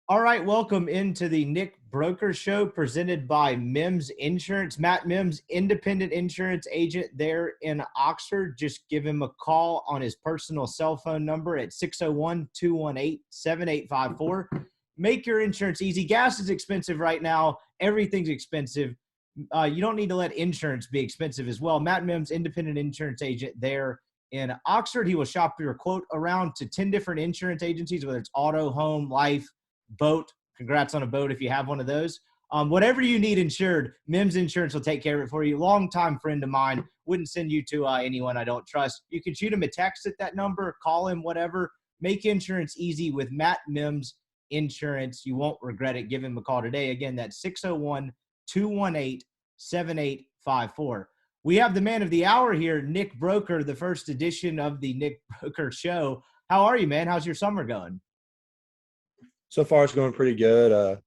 All right, welcome into the Nick Broeker Show presented by Mims Insurance. Matt Mims, independent insurance agent there in Oxford. Just give him a call on his personal cell phone number at 601-218-7854. Make your insurance easy. Gas is expensive right now. Everything's expensive. You don't need to let insurance be expensive as well. Matt Mims, independent insurance agent there in Oxford. He will shop your quote around to 10 different insurance agencies, whether it's auto, home, life, boat. Congrats on a boat if you have one of those. Whatever you need insured, Mims Insurance will take care of it for you. Longtime friend of mine. Wouldn't send you to anyone I don't trust. You can shoot him a text at that number, call him, whatever. Make insurance easy with Matt Mims Insurance. You won't regret it. Give him a call today. Again, that's 601-218-7854. We have the man of the hour here, Nick Broeker, the first edition of the Nick Broeker Show. How are you, man? How's your summer going? So far, it's going pretty good.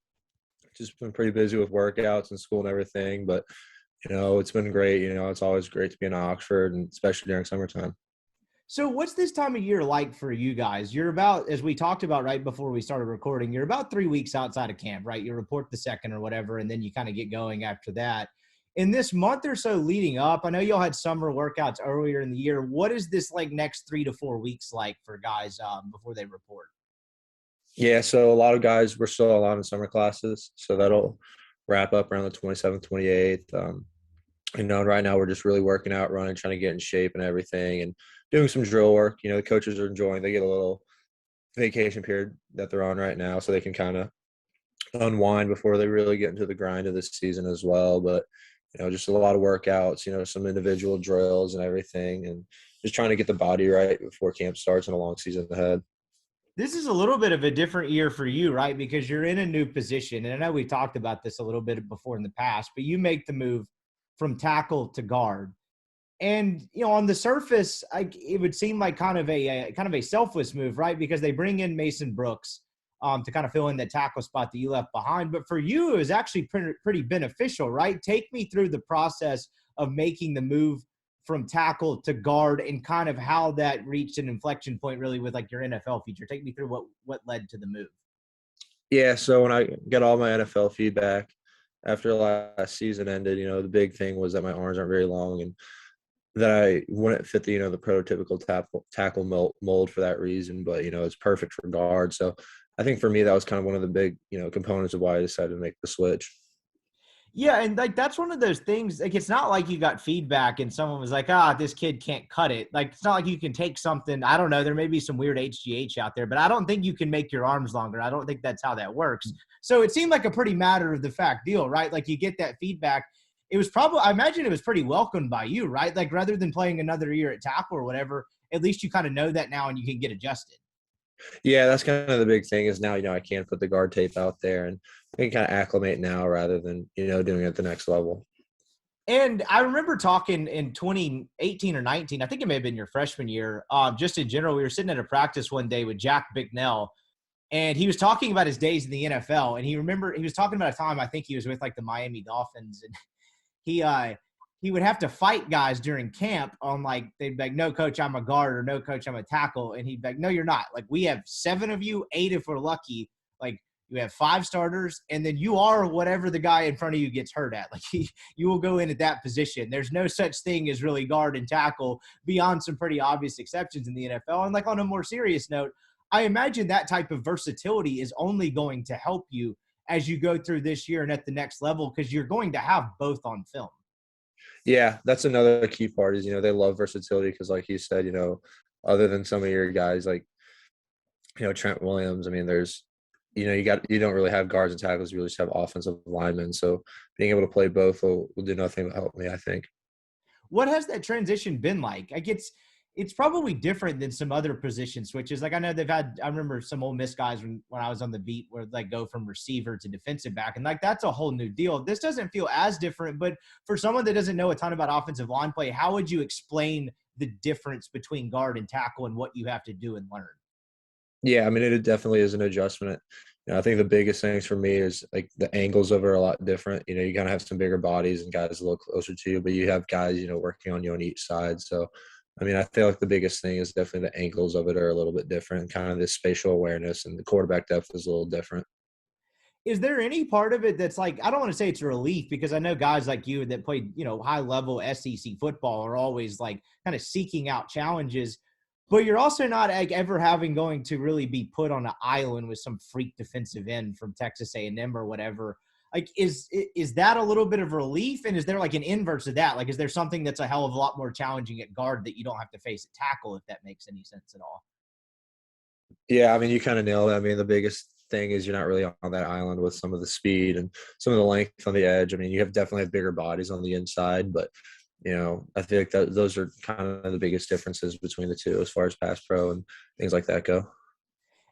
Just been pretty busy with workouts and school and everything, but it's been great. It's always great to be in Oxford, and especially during summertime. So what's this time of year like for you guys? You're about, as we talked about right before we started recording, you're about 3 weeks outside of camp, right? You report the second or whatever, and then you kind of get going after that. In this month or so leading up, I know y'all had summer workouts earlier in the year. What is this like next 3 to 4 weeks like for guys before they report? Yeah, so a lot of guys, we're still a lot in summer classes, so that'll wrap up around the 27th, 28th. Right now we're just really working out, running, trying to get in shape and everything, and doing some drill work. The coaches are enjoying. They get a little vacation period that they're on right now, so they can kind of unwind before they really get into the grind of this season as well. But just a lot of workouts, some individual drills and everything, and just trying to get the body right before camp starts and a long season ahead. This is a little bit of a different year for you, right? Because you're in a new position. And I know we talked about this a little bit before in the past, but you make the move from tackle to guard. And, on the surface, it would seem like kind of a selfless move, right? Because they bring in Mason Brooks to kind of fill in the tackle spot that you left behind. But for you, it was actually pretty beneficial, right? Take me through the process of making the move from tackle to guard and kind of how that reached an inflection point really with like your NFL future. Take me through what led to the move. Yeah, so when I got all my NFL feedback after last season ended, the big thing was that my arms aren't very long and that I wouldn't fit the prototypical tackle mold for that reason. But it's perfect for guard. So I think for me that was kind of one of the big components of why I decided to make the switch. Yeah, and like that's one of those things. Like it's not like you got feedback and someone was like, this kid can't cut it. Like it's not like you can take something. I don't know. There may be some weird HGH out there, but I don't think you can make your arms longer. I don't think that's how that works. So it seemed like a pretty matter of the fact deal, right? Like you get that feedback. It was probably, I imagine it was pretty welcomed by you, right? Like rather than playing another year at tackle or whatever, at least you kind of know that now and you can get adjusted. Yeah, that's kind of the big thing is now, I can put the guard tape out there and I can kind of acclimate now rather than, doing it at the next level. And I remember talking in 2018 or 19, I think it may have been your freshman year. Just in general, we were sitting at a practice one day with Jack Bicknell, and he was talking about his days in the NFL. And he was talking about a time I think he was with like the Miami Dolphins, and he would have to fight guys during camp on like they'd be like, no coach, I'm a guard, or no coach, I'm a tackle, and he'd be like, no, you're not. Like we have 7 of you, 8 if we're lucky. Like you have 5 starters, and then you are whatever the guy in front of you gets hurt at. Like you will go in at that position. There's no such thing as really guard and tackle beyond some pretty obvious exceptions in the NFL. And like on a more serious note, I imagine that type of versatility is only going to help you as you go through this year and at the next level because you're going to have both on film. Yeah, that's another key part is, they love versatility because like you said, other than some of your guys like, Trent Williams, I mean, there's, you don't really have guards and tackles. You really just have offensive linemen. So being able to play both will do nothing but help me, I think. What has that transition been like? Like it's probably different than some other position switches. Like I know I remember some Ole Miss guys when I was on the beat where like go from receiver to defensive back. And like, that's a whole new deal. This doesn't feel as different, but for someone that doesn't know a ton about offensive line play, how would you explain the difference between guard and tackle and what you have to do and learn? Yeah, I mean, it definitely is an adjustment. I think the biggest things for me is like the angles of it are a lot different. You kind of have some bigger bodies and guys a little closer to you, but you have guys, working on you on each side. So, I mean, I feel like the biggest thing is definitely the angles of it are a little bit different. Kind of this spatial awareness and the quarterback depth is a little different. Is there any part of it that's like, I don't want to say it's a relief, because I know guys like you that played, high level SEC football are always like kind of seeking out challenges, but you're also not like ever going to really be put on an island with some freak defensive end from Texas A&M or whatever. Like, is that a little bit of relief? And is there like an inverse of that? Like, is there something that's a hell of a lot more challenging at guard that you don't have to face at tackle, if that makes any sense at all? Yeah, I mean, you kind of nailed it. I mean, the biggest thing is you're not really on that island with some of the speed and some of the length on the edge. I mean, you have definitely have bigger bodies on the inside, but I feel like those are kind of the biggest differences between the two as far as pass pro and things like that go.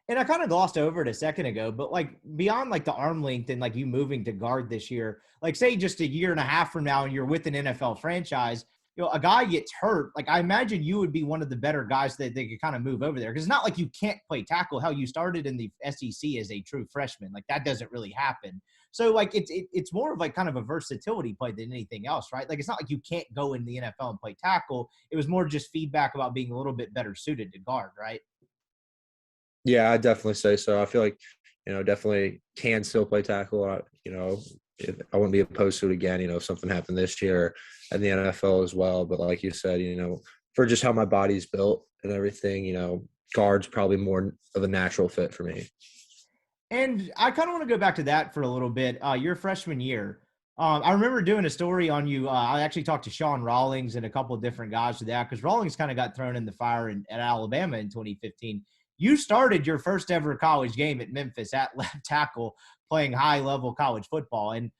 And I kind of glossed over it a second ago, but like beyond like the arm length and like you moving to guard this year, like say just a year and a half from now and you're with an NFL franchise, a guy gets hurt. Like I imagine you would be one of the better guys that they could kind of move over there. Cause it's not like you can't play tackle. How you started in the SEC as a true freshman. Like that doesn't really happen. So like it's more of like kind of a versatility play than anything else, right? Like it's not like you can't go in the NFL and play tackle. It was more just feedback about being a little bit better suited to guard, right? Yeah, I definitely say so. I feel like, definitely can still play tackle. I wouldn't be opposed to it again, if something happened this year in the NFL as well. But like you said, for just how my body's built and everything, guard's probably more of a natural fit for me. And I kind of want to go back to that for a little bit. Your freshman year, I remember doing a story on you. I actually talked to Sean Rawlings and a couple of different guys for that, because Rawlings kind of got thrown in the fire at Alabama in 2015. You started your first ever college game at Memphis at left tackle, playing high level college football. And,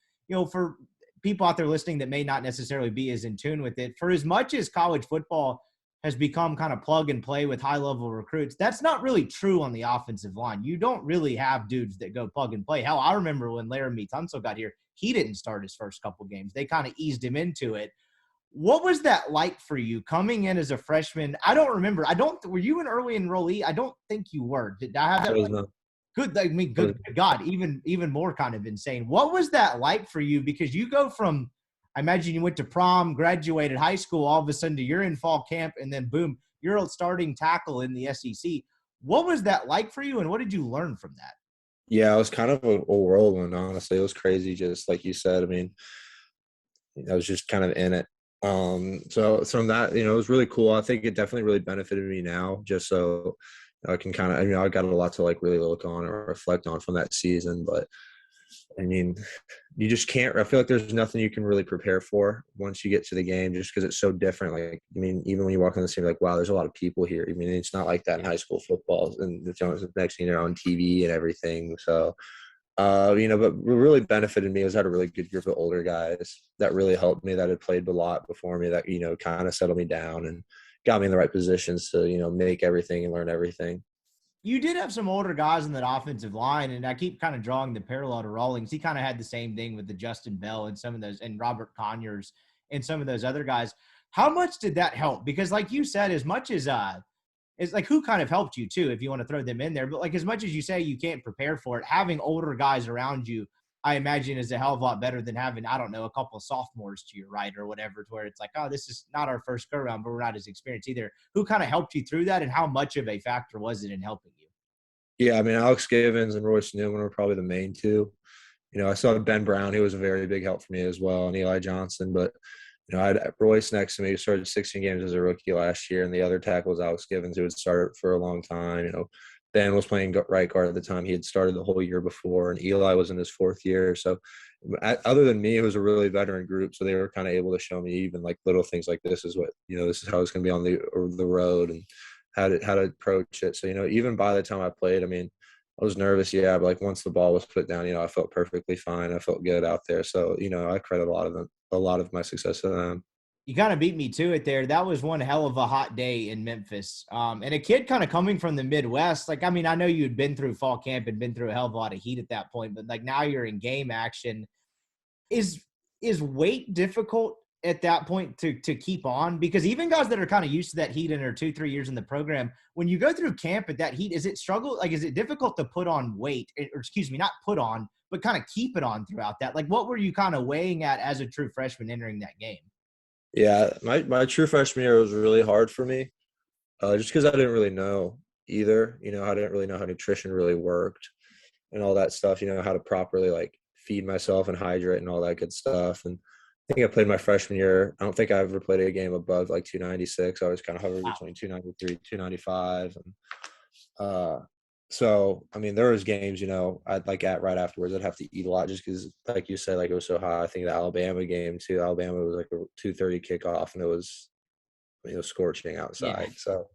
for people out there listening that may not necessarily be as in tune with it, for as much as college football has become kind of plug and play with high level recruits, that's not really true on the offensive line. You don't really have dudes that go plug and play. Hell, I remember when Laramie Tunsil got here, he didn't start his first couple games. They kind of eased him into it. What was that like for you coming in as a freshman? I don't remember. Were you an early enrollee? I don't think you were. Did I have that right? Good. I mean, good God, even more kind of insane. What was that like for you? Because you go from, I imagine you went to prom, graduated high school, all of a sudden you're in fall camp, and then boom, you're a starting tackle in the SEC. What was that like for you, and what did you learn from that? Yeah, it was kind of a whirlwind, honestly. It was crazy, just like you said. I mean, I was just kind of in it. So from that, it was really cool. I think it definitely really benefited me now, just so I can kind of, I got a lot to like really look on or reflect on from that season. But I mean, you just can't. I feel like there's nothing you can really prepare for once you get to the game, just because it's so different. Like, I mean, even when you walk on the scene, like, wow, there's a lot of people here. I mean, it's not like that in high school football, and the next thing you're on TV and everything. So, but what really benefited me was I had a really good group of older guys that really helped me, that had played a lot before me, that kind of settled me down and got me in the right positions to make everything and learn everything. You did have some older guys in that offensive line, and I keep kind of drawing the parallel to Rawlings. He kind of had the same thing with the Justin Bell and some of those, and Robert Conyers and some of those other guys. How much did that help? Because like you said, as much as it's like who kind of helped you too, if you want to throw them in there, but like as much as you say you can't prepare for it, having older guys around you, I imagine is a hell of a lot better than having, I don't know, a couple of sophomores to your right or whatever, to where it's like, oh, this is not our first go around, but we're not as experienced either. Who kind of helped you through that, and how much of a factor was it in helping you? Yeah, I mean, Alex Givens and Royce Newman were probably the main two. I saw Ben Brown, who was a very big help for me as well, and Eli Johnson. But, I had Royce next to me, who started 16 games as a rookie last year, and the other tackle was Alex Givens, who had started for a long time. Ben was playing right guard at the time. He had started the whole year before, and Eli was in his fourth year. So other than me, it was a really veteran group. So they were kind of able to show me even like little things like this is what, this is how it's going to be on the road and how to approach it. So, even by the time I played, I mean, I was nervous, yeah, but like once the ball was put down, I felt perfectly fine. I felt good out there. So, I credit a lot of my success to them. You kind of beat me to it there. That was one hell of a hot day in Memphis. And a kid kind of coming from the Midwest, like, I mean, I know you had been through fall camp and been through a hell of a lot of heat at that point, but like now you're in game action. Is weight difficult at that point to keep on? Because even guys that are kind of used to that heat and are 2-3 years in the program, when you go through camp at that heat, is it struggle? Like, is it difficult to put on weight, or excuse me, not put on, but kind of keep it on throughout that? Like, what were you kind of weighing at as a true freshman entering that game? Yeah, my true freshman year was really hard for me, just because I didn't really know either. I didn't really know how nutrition really worked. and all that stuff, how to properly like feed myself and hydrate and all that good stuff. And I think I played my freshman year. I don't think I ever played a game above like 296. I was kind of hovering Wow. between 293, 295. And so, I mean, there was games, I'd like right afterwards, I'd have to eat a lot just because, like you said, like it was so hot. I think the Alabama game too. Alabama was like a 2:30 kickoff, and it was scorching outside. Yeah. So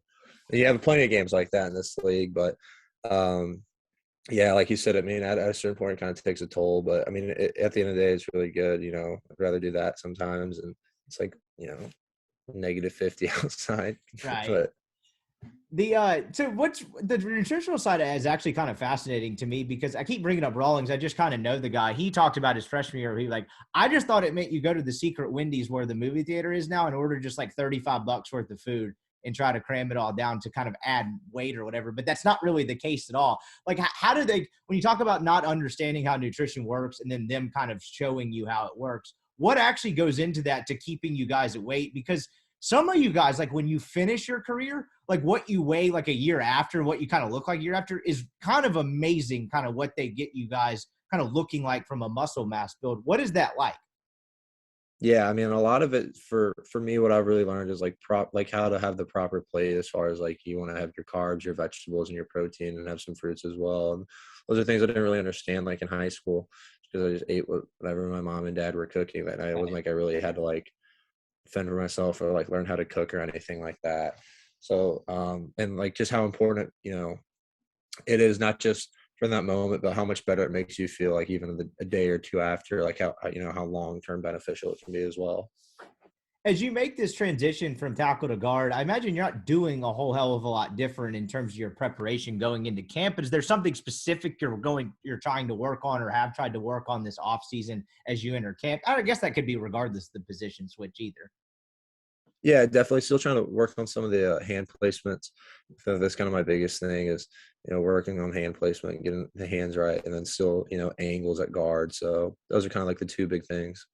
you have plenty of games like that in this league, but yeah, like you said, I mean, at a certain point, it kind of takes a toll. But I mean, at the end of the day, it's really good. I'd rather do that sometimes, and it's like negative 50 outside, Right. but. So what's the nutritional side is actually kind of fascinating to me because I keep bringing up Rawlings. I just kind of know the guy. He talked about his freshman year. He like, I just thought it meant you go to the secret Wendy's where the movie theater is now and order just like $35 worth of food and try to cram it all down to kind of add weight or whatever. But that's not really the case at all. Like, how do they, when you talk about not understanding how nutrition works and then them kind of showing you how it works, what actually goes into that to keeping you guys at weight? Because some of you guys, like when you finish your career, like what you weigh like a year after, what you kind of look like a year after is kind of amazing, kind of what they get you guys kind of looking like from a muscle mass build. What is that like? Yeah, I mean, a lot of it for me, what I've really learned is like how to have the proper plate as far as like you want to have your carbs, your vegetables, and your protein, and have some fruits as well. And those are things I didn't really understand like in high school because I just ate whatever my mom and dad were cooking that night. It wasn't like I really had to like fend for myself or like learn how to cook or anything like that. So and like just how important it is, not just from that moment, but how much better it makes you feel like even a day or two after, like how long-term beneficial it can be as well. As you make this transition from tackle to guard, I imagine you're not doing a whole hell of a lot different in terms of your preparation going into camp. But is there something specific you're trying to work on or have tried to work on this off season as you enter camp? I guess that could be regardless of the position switch either. Yeah, definitely still trying to work on some of the hand placements. So that's kind of my biggest thing is, working on hand placement and getting the hands right, and then still, angles at guard. So those are kind of like the two big things.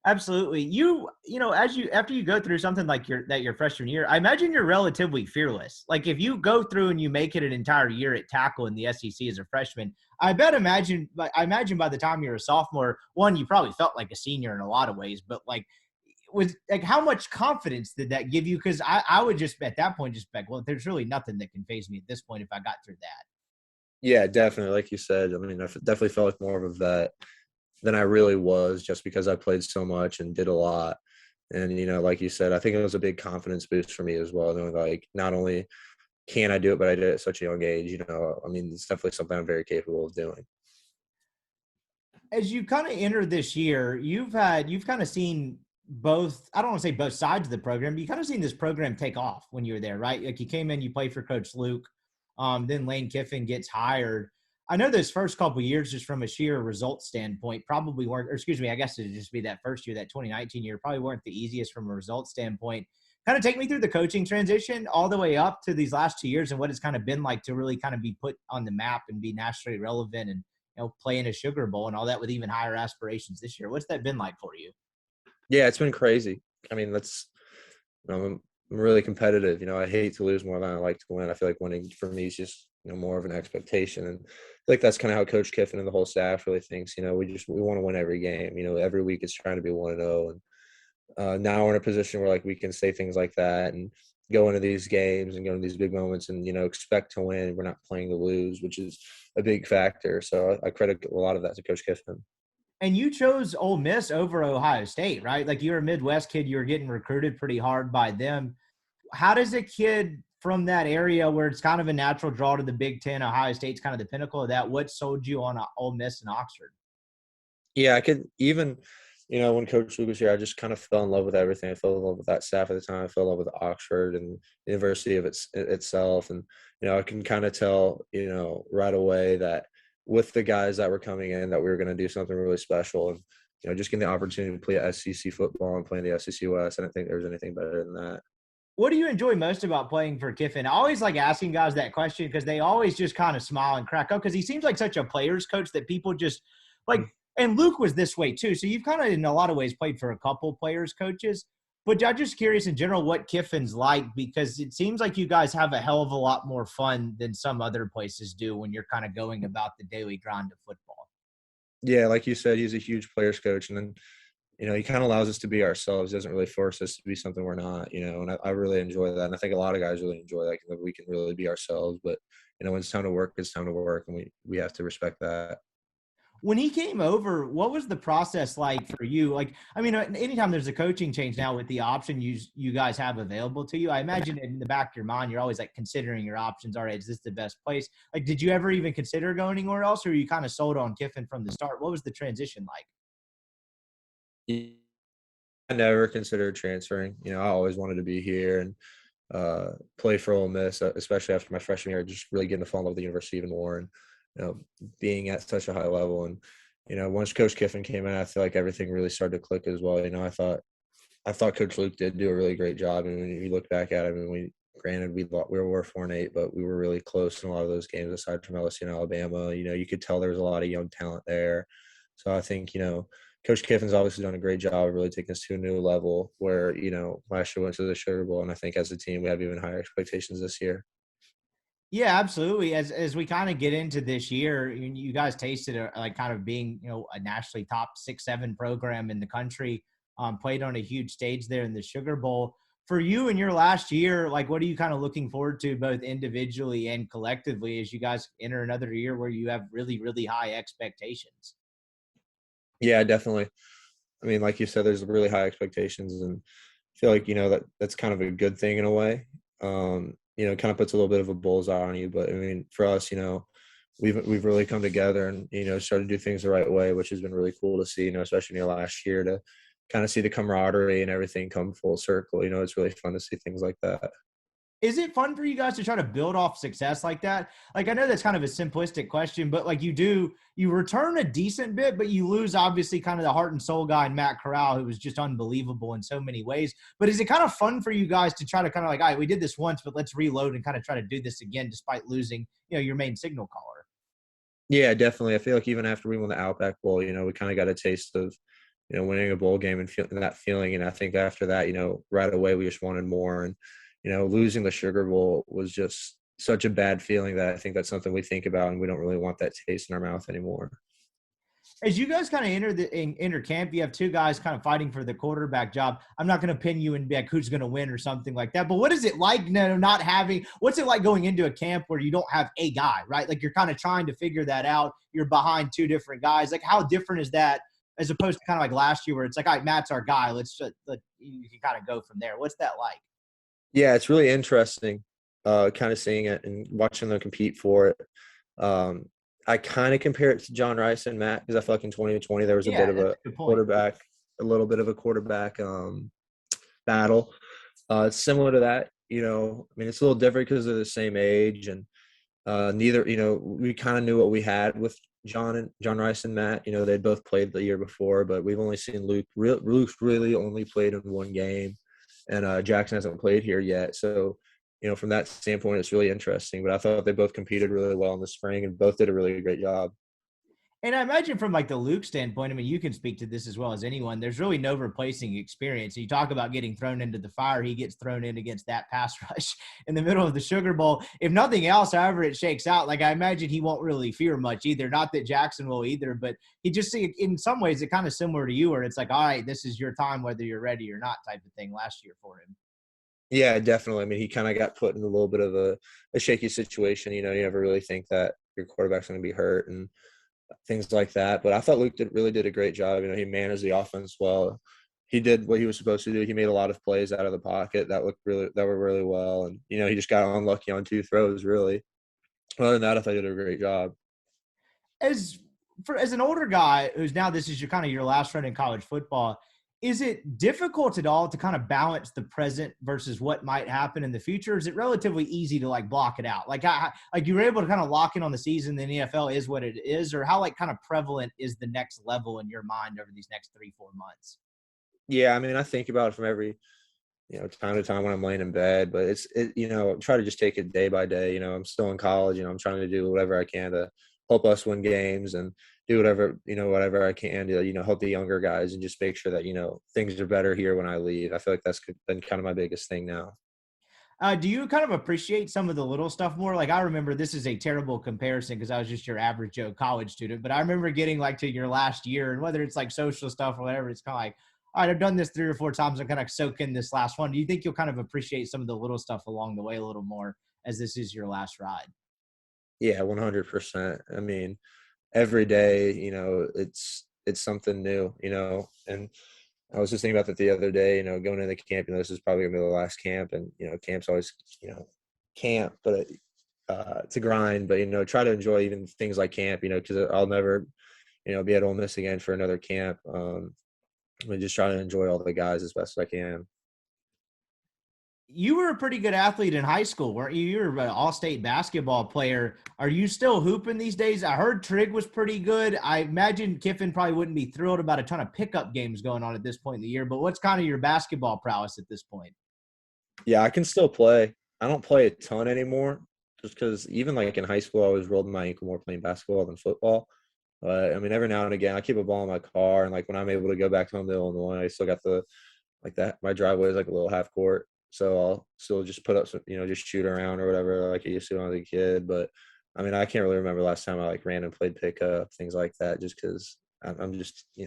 Absolutely. After you go through something like your freshman year, I imagine you're relatively fearless. Like if you go through and you make it an entire year at tackle in the SEC as a freshman, I imagine by the time you're a sophomore, one, you probably felt like a senior in a lot of ways, but like was like how much confidence did that give you? Because I would just at that point just be like, well, there's really nothing that can phase me at this point if I got through that. Yeah, definitely. Like you said, I mean, I definitely felt like more of a vet than I really was just because I played so much and did a lot. And, like you said, I think it was a big confidence boost for me as well. Knowing like not only can I do it, but I did it at such a young age. I mean, it's definitely something I'm very capable of doing. As you kind of enter this year, you've kind of seen both, I don't want to say both sides of the program, but you kind of seen this program take off when you were there, right? Like you came in, you played for Coach Luke, then Lane Kiffin gets hired. I know those first couple of years, just from a sheer result standpoint, probably weren't, or excuse me, I guess it'd just be that first year, that 2019 year, probably weren't the easiest from a result standpoint. Kind of take me through the coaching transition all the way up to these last 2 years and what it's kind of been like to really kind of be put on the map and be nationally relevant and play in a Sugar Bowl and all that with even higher aspirations this year. What's that been like for you? Yeah, it's been crazy. I mean, I'm really competitive. I hate to lose more than I like to win. I feel like winning for me is just, more of an expectation. And I feel like that's kind of how Coach Kiffin and the whole staff really thinks. We want to win every game. Every week it's trying to be 1-0. And now we're in a position where like we can say things like that and go into these games and go into these big moments and, expect to win. We're not playing to lose, which is a big factor. So I credit a lot of that to Coach Kiffin. And you chose Ole Miss over Ohio State, right? Like you're a Midwest kid, you were getting recruited pretty hard by them. How does a kid from that area where it's kind of a natural draw to the Big Ten, Ohio State's kind of the pinnacle of that, what sold you on Ole Miss and Oxford? Yeah, I could even, when Coach Luke was here, I just kind of fell in love with everything. I fell in love with that staff at the time. I fell in love with Oxford and the university of itself. And, I can kind of tell, right away that with the guys that were coming in that we were going to do something really special. And, just getting the opportunity to play SEC football and play in the SEC West. I didn't think there was anything better than that. What do you enjoy most about playing for Kiffin? I always like asking guys that question because they always just kind of smile and crack up because he seems like such a player's coach that people just like – and Luke was this way too. So you've kind of in a lot of ways played for a couple players coaches. But I'm just curious in general what Kiffin's like, because it seems like you guys have a hell of a lot more fun than some other places do when you're kind of going about the daily grind of football. Yeah, like you said, he's a huge players coach, and then he kind of allows us to be ourselves. He doesn't really force us to be something we're not. And I really enjoy that, and I think a lot of guys really enjoy that we can really be ourselves. But when it's time to work, it's time to work, and we have to respect that. When he came over, what was the process like for you? Like, I mean, anytime there's a coaching change now with the option you guys have available to you, I imagine in the back of your mind, you're always like considering your options. All right, is this the best place? Like, did you ever even consider going anywhere else, or were you kind of sold on Kiffin from the start? What was the transition like? I never considered transferring. I always wanted to be here and play for Ole Miss, especially after my freshman year, just really getting to fall in love with the university even more, and being at such a high level. And once Coach Kiffin came in, I feel like everything really started to click as well. I thought Coach Luke did do a really great job, and when you look back at it, I mean, we were 4-8, but we were really close in a lot of those games aside from LSU and Alabama. You could tell there was a lot of young talent there. So I think Coach Kiffin's obviously done a great job of really taking us to a new level where last year went to the Sugar Bowl, and I think as a team we have even higher expectations this year. Yeah, absolutely. As we kind of get into this year, you guys tasted like kind of being a nationally top 6-7 program in the country. Played on a huge stage there in the Sugar Bowl. For you in your last year, like what are you kind of looking forward to both individually and collectively as you guys enter another year where you have really, really high expectations? Yeah, definitely. I mean, like you said, there's really high expectations, and I feel like that's kind of a good thing in a way. It kind of puts a little bit of a bullseye on you, but I mean, for us, we've really come together and started to do things the right way, which has been really cool to see. Especially in the last year to kind of see the camaraderie and everything come full circle. It's really fun to see things like that. Is it fun for you guys to try to build off success like that? Like, I know that's kind of a simplistic question, but like you return a decent bit, but you lose obviously kind of the heart and soul guy in Matt Corral, who was just unbelievable in so many ways. But is it kind of fun for you guys to try to kind of like, all right, we did this once, but let's reload and kind of try to do this again, despite losing, your main signal caller? Yeah, definitely. I feel like even after we won the Outback Bowl, we kind of got a taste of, winning a bowl game and feeling that feeling. And I think after that, right away we just wanted more. And, losing the Sugar Bowl was just such a bad feeling that I think that's something we think about, and we don't really want that taste in our mouth anymore. As you guys kind of enter camp, you have two guys kind of fighting for the quarterback job. I'm not going to pin you and be like who's going to win or something like that. But what is it like not having? What's it like going into a camp where you don't have a guy, right? Like you're kind of trying to figure that out. You're behind two different guys. Like how different is that as opposed to kind of like last year where it's like, all right, Matt's our guy. You can kind of go from there. What's that like? Yeah, it's really interesting, kind of seeing it and watching them compete for it. I kind of compare it to John Rice and Matt because I feel like in 2020 there was a Yeah, bit of that's a a good point. quarterback, battle. It's similar to that. I mean, it's a little different because they're the same age, and neither. We kind of knew what we had with John Rice and Matt. They'd both played the year before, but we've only seen Luke. Luke's really only played in one game, and Jackson hasn't played here yet. So, from that standpoint, it's really interesting. But I thought they both competed really well in the spring and both did a really great job. And I imagine from like the Luke standpoint, I mean, you can speak to this as well as anyone. There's really no replacing experience. You talk about getting thrown into the fire. He gets thrown in against that pass rush in the middle of the Sugar Bowl. If nothing else, however it shakes out, like I imagine he won't really fear much either. Not that Jackson will either, but he just see in some ways it's kind of similar to you where it's like, all right, this is your time, whether you're ready or not type of thing last year for him. Yeah, definitely. I mean, he kind of got put in a little bit of a shaky situation. You never really think that your quarterback's going to be hurt and things like that. But I thought Luke really did a great job. He managed the offense well. He did what he was supposed to do. He made a lot of plays out of the pocket that were really well. And, he just got unlucky on 2 throws, really. Other than that, I thought he did a great job. As an older guy who's now this is your kind of your last run in college football, is it difficult at all to kind of balance the present versus what might happen in the future? Is it relatively easy to like block it out? Like you were able to kind of lock in on the season. The NFL is what it is, or how like kind of prevalent is the next level in your mind over these next 3-4 months? Yeah, I mean, I think about it from every, time to time when I'm laying in bed, but try to just take it day by day. I'm still in college, I'm trying to do whatever I can to help us win games and do whatever I can to, help the younger guys and just make sure that, things are better here when I leave. I feel like that's been kind of my biggest thing now. Do you kind of appreciate some of the little stuff more? Like I remember, this is a terrible comparison because I was just your average Joe college student, but I remember getting like to your last year, and whether it's like social stuff or whatever, it's kind of like, all right, I've done this 3 or 4 times. I'm kind of soak in this last one. Do you think you'll kind of appreciate some of the little stuff along the way a little more as this is your last ride? Yeah, 100%. I mean, every day, it's something new, and I was just thinking about that the other day, going into camp, this is probably gonna be the last camp, and, camp's always, camp, but it's a grind, but, try to enjoy even things like camp, because I'll never, be at Ole Miss again for another camp. I just try to enjoy all the guys as best as I can. You were a pretty good athlete in high school, weren't you? You were an all-state basketball player. Are you still hooping these days? I heard Trigg was pretty good. I imagine Kiffin probably wouldn't be thrilled about a ton of pickup games going on at this point in the year, but what's kind of your basketball prowess at this point? Yeah, I can still play. I don't play a ton anymore just because even like in high school, I was rolling my ankle more playing basketball than football. But I mean, every now and again, I keep a ball in my car, and like when I'm able to go back home to Illinois, I still got like that. My driveway is like a little half court, so I'll still just put up some, just shoot around or whatever like I used to when I was a kid. But I mean, I can't really remember last time I like ran and played pickup, things like that, just because I'm just, I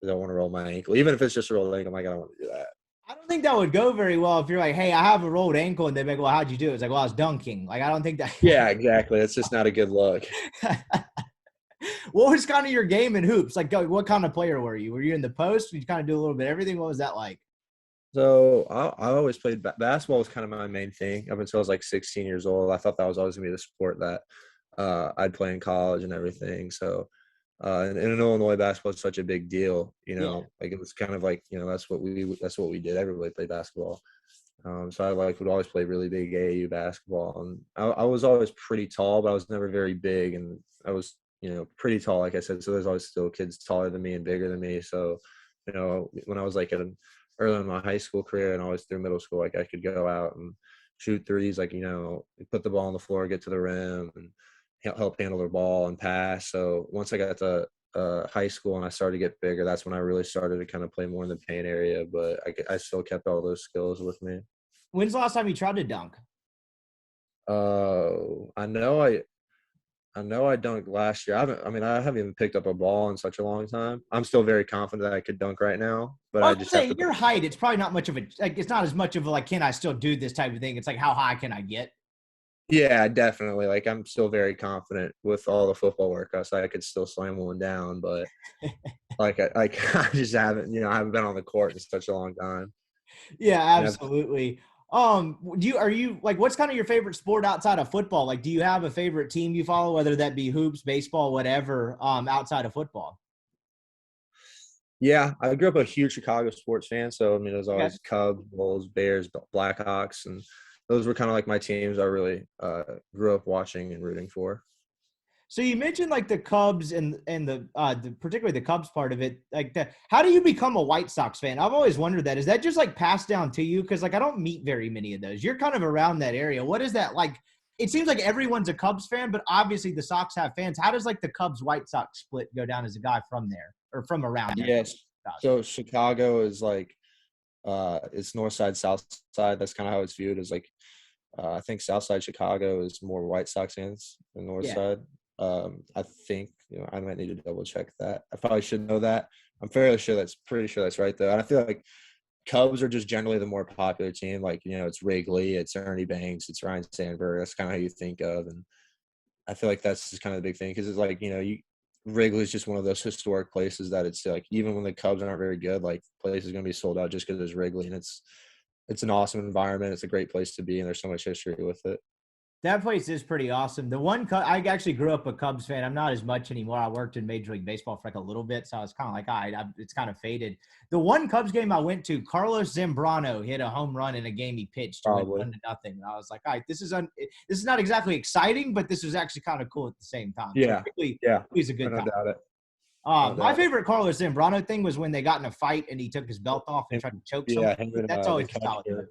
don't want to roll my ankle, even if it's just a rolled ankle. I'm like, I don't want to do that. I don't think that would go very well if you're like, hey, I have a rolled ankle, and they're like, well, how'd you do it? It's like, well, I was dunking. Like, I don't think that. Yeah, exactly. It's just not a good look. What was kind of your game in hoops? Like, what kind of player were you? Were you in the post? Did you kind of do a little bit of everything? What was that like? So I always played basketball was kind of my main thing up until I was like 16 years old. I thought that was always gonna be the sport that I'd play in college and everything. So and in Illinois, basketball is such a big deal. Yeah. Like it was kind of like that's what we did. Everybody played basketball. So I would always play really big AAU basketball, and I was always pretty tall, but I was never very big, and I was pretty tall, like I said. So there's always still kids taller than me and bigger than me. So when I was like early in my high school career and always through middle school, like I could go out and shoot threes, like put the ball on the floor, get to the rim, and help handle the ball and pass. So once I got to high school and I started to get bigger, that's when I really started to kind of play more in the paint area. But I still kept all those skills with me. When's the last time you tried to dunk? I know I dunked last year. I haven't even picked up a ball in such a long time. I'm still very confident that I could dunk right now, but I I was just gonna have say to. your height, it's probably not much of a like. It's not as much of a like, can I still do this type of thing? It's like, how high can I get? Yeah, definitely. Like I'm still very confident with all the football workouts. I could still slam one down, but I just haven't. I haven't been on the court in such a long time. Yeah, Yeah. absolutely. Are you like, what's kind of your favorite sport outside of football? Like, do you have a favorite team you follow, whether that be hoops, baseball, whatever, outside of football? Yeah, I grew up a huge Chicago sports fan, so I mean, it was Okay. always Cubs, Bulls, Bears, Blackhawks, and those were kind of like my teams I really grew up watching and rooting for. So you mentioned like the Cubs and particularly the Cubs part of it. Like, how do you become a White Sox fan? I've always wondered that. Is that just like passed down to you? Because like I don't meet very many of those. You're kind of around that area. What is that like? It seems like everyone's a Cubs fan, but obviously the Sox have fans. How does like the Cubs White Sox split go down as a guy from there or from around there? Yes. So Chicago is like it's north side, south side. That's kind of how it's viewed as like I think south side Chicago is more White Sox fans than north Yeah. side. I think I might need to double check that. I probably should know that. I'm pretty sure that's right though. And I feel like Cubs are just generally the more popular team. Like it's Wrigley, it's Ernie Banks, it's Ryan Sandberg. That's kind of how you think of, and I feel like that's just kind of the big thing because it's like Wrigley is just one of those historic places that it's like even when the Cubs aren't very good, like place is going to be sold out just because there's Wrigley, and it's an awesome environment. It's a great place to be, and there's so much history with it. That place is pretty awesome. I actually grew up a Cubs fan. I'm not as much anymore. I worked in Major League Baseball for like a little bit, so I was kind of like, all right, it's kind of faded. The one Cubs game I went to, Carlos Zambrano hit a home run in a game he pitched to win 1-0. And I was like, all right, this is not exactly exciting, but this was actually kind of cool at the same time. Yeah, so really, yeah, he's a good time. Doubt it. My favorite Carlos Zambrano thing was when they got in a fight and he took his belt off and tried to choke someone. Yeah, That's always a solid.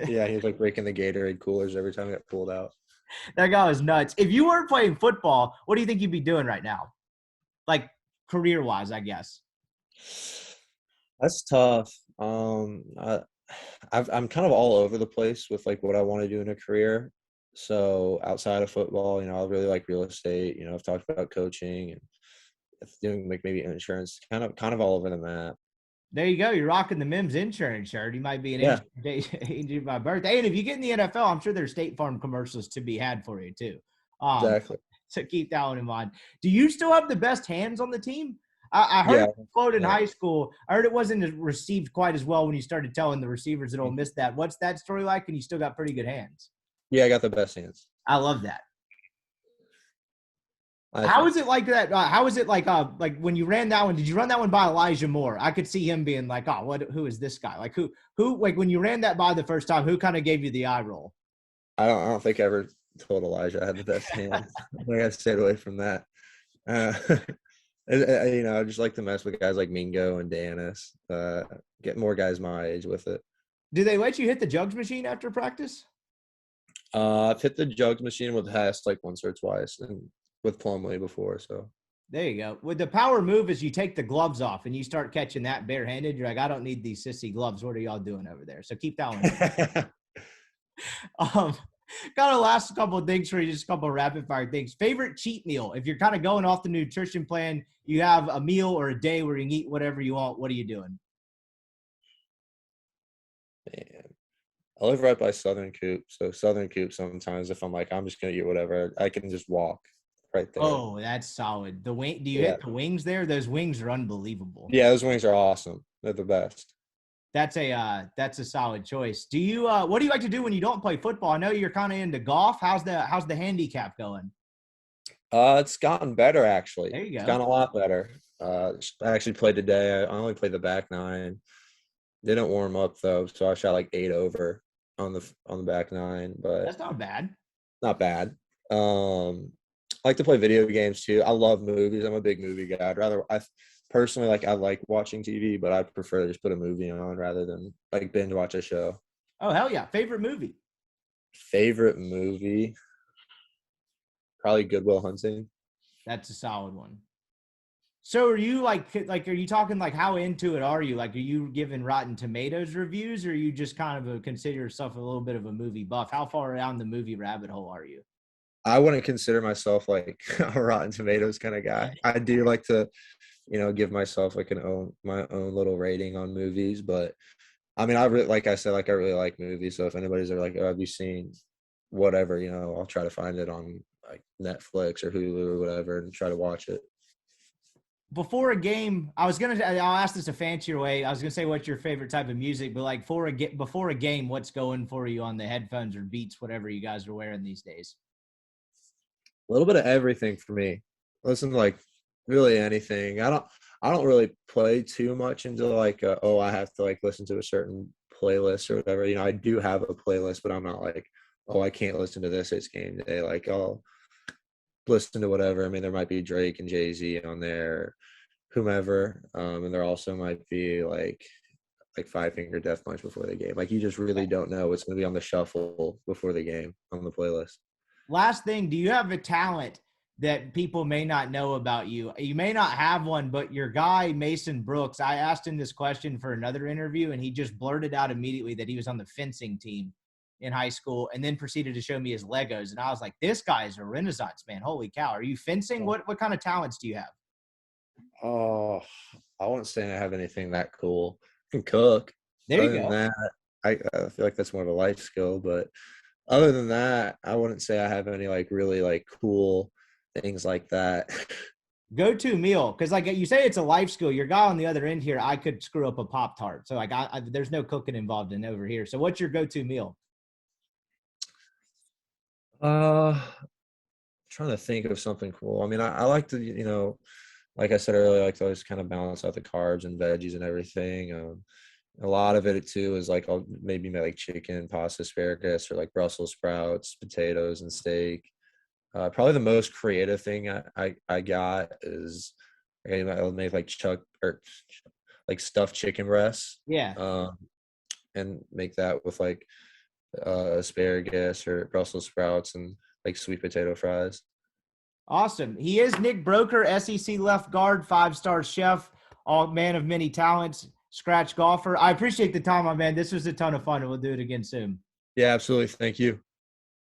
Yeah, he was like breaking the Gatorade coolers every time he got pulled out. That guy was nuts. If you weren't playing football, what do you think you'd be doing right now? Like career-wise, I guess. That's tough. I'm kind of all over the place with like what I want to do in a career. So outside of football, I really like real estate. I've talked about coaching and doing like maybe insurance, kind of all over the map. There you go. You're rocking the Mims Insurance shirt. You might be an Yeah, agent by birthday. And if you get in the NFL, I'm sure there's State Farm commercials to be had for you too. Um, exactly. so keep that one in mind. Do you still have the best hands on the team? I heard Yeah, it quote in yeah, high school. I heard it wasn't received quite as well when you started telling the receivers that will miss that. What's that story like? And you still got pretty good hands. yeah. I got the best hands. I love that. I How think. is it like that? How is it like when you ran that one? Did you run that one by Elijah Moore? I could see him being like, "Oh, who is this guy?" Like who? Like when you ran that by the first time, who kind of gave you the eye roll? I don't think I ever told Elijah I had the best hands. I think I stayed away from that. Uh, I just like to mess with guys like Mingo and Danis. Get more guys my age with it. Do they let you hit the jugs machine after practice? I've hit the jugs machine with Hess like once or twice, and with Plumlee before. So There you go. With the power move is you take the gloves off and you start catching that barehanded. You're like, I don't need these sissy gloves. What are y'all doing over there? So keep that one. Um, got a last couple of things for you, just a couple of rapid fire things. Favorite cheat meal? If you're kind of going off the nutrition plan, you have a meal or a day where you can eat whatever you want. What are you doing? man, I live right by Southern Coop. So Southern Coop, sometimes if I'm like I'm just gonna eat whatever, I can just walk right there. Oh, that's solid. The wing. Do you Yeah, hit the wings there? Those wings are unbelievable. yeah. Those wings are awesome. They're the best. That's a solid choice. Do you what do you like to do when you don't play football? I know you're kind of into golf. How's the handicap going? It's gotten better actually. There you It's go. gotten a lot better. I actually played today. I only played the back nine. Didn't warm up though, so I shot like 8 over on the back nine, but That's not bad. not bad. I like to play video games too. I love movies. I'm a big movie guy. I personally I like watching TV, but I prefer to just put a movie on rather than like binge watch a show. Oh hell yeah! Favorite movie? Favorite movie? Probably Good Will Hunting. That's a solid one. So are you are you talking like how into it are you? Like are you giving Rotten Tomatoes reviews or are you just kind of consider yourself a little bit of a movie buff? How far down the movie rabbit hole are you? I wouldn't consider myself like a Rotten Tomatoes kind of guy. I do like to, give myself like my own little rating on movies, but I mean, I really, like I said, like I really like movies. So if anybody's like, "Oh, have you seen whatever?" I'll try to find it on like Netflix or Hulu or whatever and try to watch it. Before a game, I'll ask this a fancier way. I was gonna say what's your favorite type of music, but like before a game, what's going for you on the headphones or beats, whatever you guys are wearing these days? A little bit of everything for me. Listen to like really anything. I don't really play too much into like I have to like listen to a certain playlist or whatever. I do have a playlist, but I'm not like, oh, I can't listen to this. It's game day. Like I'll listen to whatever. I mean, there might be Drake and Jay-Z on there, whomever, and there also might be like Five Finger Death Punch before the game. Like you just really don't know what's going to be on the shuffle before the game on the playlist. Last thing, do you have a talent that people may not know about you? You may not have one, but your guy, Mason Brooks, I asked him this question for another interview, and he just blurted out immediately that he was on the fencing team in high school and then proceeded to show me his Legos. And I was like, this guy is a renaissance man. Holy cow. Are you fencing? What kind of talents do you have? Oh, I wouldn't say I have anything that cool. I can cook. There you Other than go. that, I feel like that's more of a life skill. But other than that, I wouldn't say I have any like really like cool things like that. Go-to meal, because like you say, it's a life skill. Your guy on the other end here, I could screw up a Pop-Tart. So like, there's no cooking involved in over here. So what's your go-to meal? Trying to think of something cool. I mean, I like to, like I said earlier, I like to always kind of balance out the carbs and veggies and everything. A lot of it too is like I'll maybe make like chicken, pasta, asparagus, or like Brussels sprouts, potatoes, and steak. Probably the most creative thing I got is I'll make like chuck or like stuffed chicken breasts, Yeah. and make that with like asparagus or Brussels sprouts and like sweet potato fries. Awesome. He is Nick Broeker, SEC left guard, 5-star chef, all man of many talents, scratch golfer. I appreciate the time, my man. This was a ton of fun, and we'll do it again soon. Yeah, absolutely. Thank you.